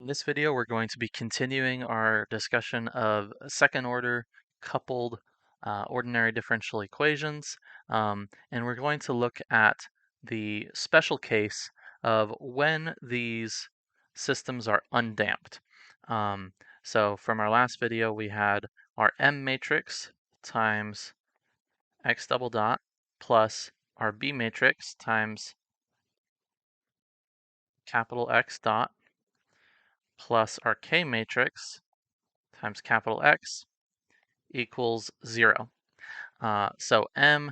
this video, we're going to be continuing our discussion of second order coupled ordinary differential equations. And we're going to look at the special case of when these systems are undamped. So from our last video, we had our M matrix times x double dot plus our B matrix times capital X dot plus our K matrix times capital X equals 0. So M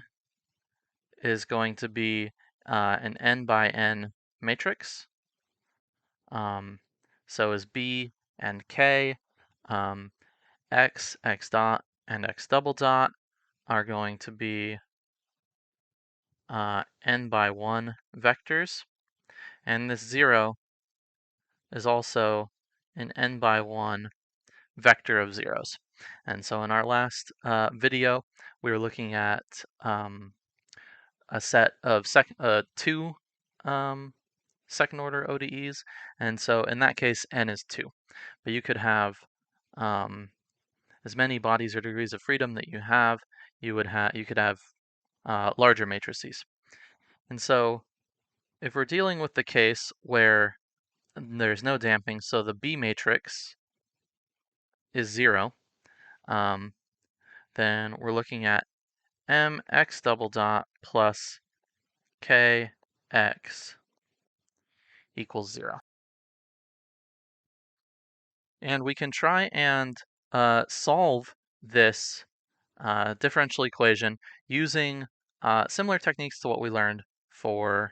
is going to be an n by n matrix. So is B and K. X, X dot, and X double dot are going to be n by 1 vectors. And this 0 is also an n by 1 vector of zeros. And so in our last video, we were looking at a set of two second order ODEs. And so in that case, n is 2. But you could have as many bodies or degrees of freedom that you have, you could have larger matrices. And so if we're dealing with the case where there's no damping, so the B matrix is 0, then we're looking at mx double dot plus kx equals 0. And we can try and solve this differential equation using similar techniques to what we learned for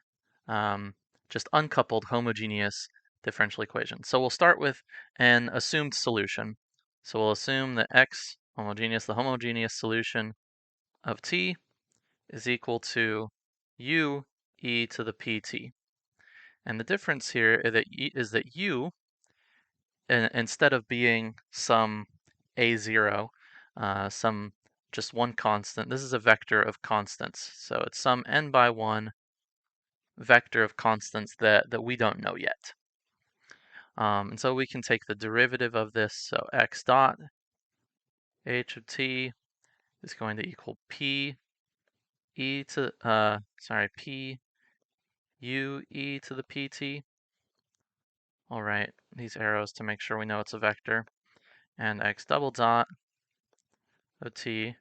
just uncoupled homogeneous differential equations. So we'll start with an assumed solution. So we'll assume that x homogeneous, the homogeneous solution of t is equal to u e to the pt. And the difference here is that u, instead of being some a0, some just one constant, this is a vector of constants. So it's some n by 1 vector of constants that we don't know yet. And so we can take the derivative of this. So x dot h of t is going to equal p u e to the pt. I'll write these arrows to make sure we know it's a vector. And x double dot of t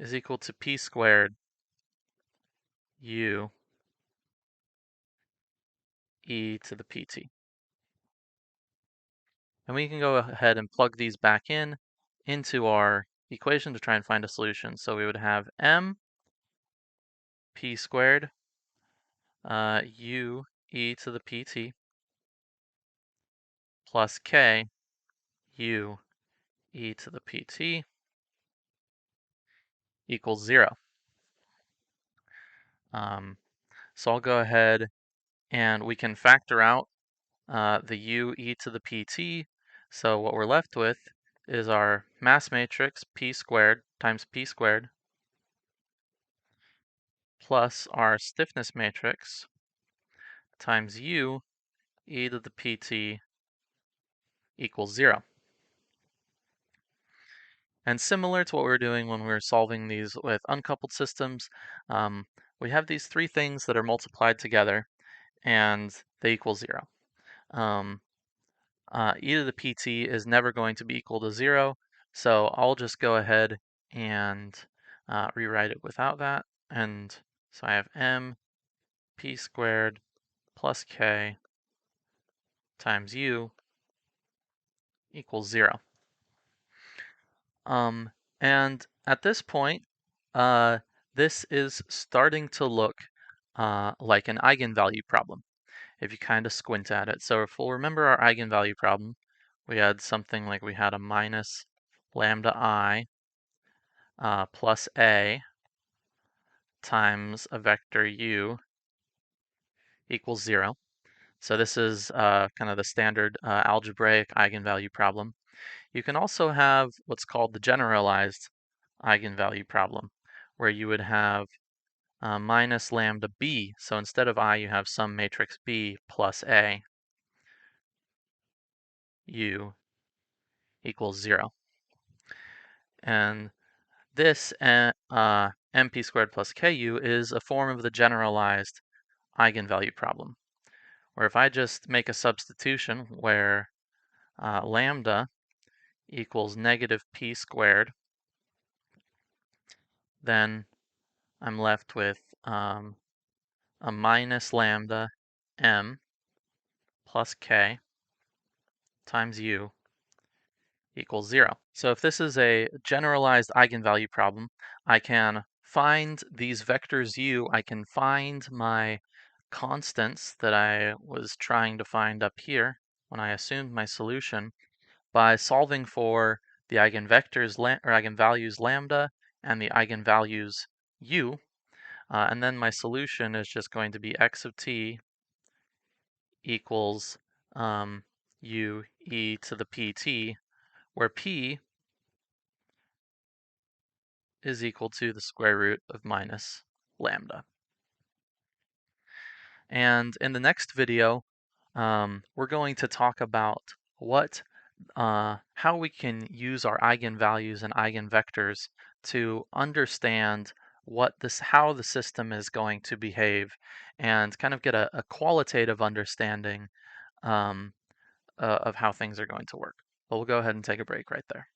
is equal to p squared u e to the pt. And we can go ahead and plug these back into our equation to try and find a solution. So we would have m p squared u e to the pt plus k u e to the pt equals 0. So I'll go ahead and we can factor out the u e to the pt. So what we're left with is our mass matrix p squared times p squared plus our stiffness matrix times u e to the pt equals 0. And similar to what we were doing when we were solving these with uncoupled systems, we have these three things that are multiplied together and they equal 0. E to the pt is never going to be equal to 0, so I'll just go ahead and rewrite it without that. And so I have m p squared plus k times u equals 0. And at this point, this is starting to look like an eigenvalue problem if you kind of squint at it. So if we'll remember our eigenvalue problem, we had something like we had a minus lambda I plus a times a vector u equals 0. So this is kind of the standard algebraic eigenvalue problem. You can also have what's called the generalized eigenvalue problem, where you would have minus lambda b. So instead of I, you have some matrix B plus A u equals 0. And this mp squared plus ku is a form of the generalized eigenvalue problem, where if I just make a substitution where lambda equals negative p squared, then I'm left with a minus lambda m plus k times u equals 0. So if this is a generalized eigenvalue problem, I can find these vectors u, I can find my constants that I was trying to find up here when I assumed my solution by solving for the eigenvectors or eigenvalues lambda and the eigenvalues u, and then my solution is just going to be x of t equals u e to the pt, where p is equal to the square root of minus lambda. And in the next video, we're going to talk about how we can use our eigenvalues and eigenvectors to understand how the system is going to behave and kind of get a qualitative understanding of how things are going to work. But we'll go ahead and take a break right there.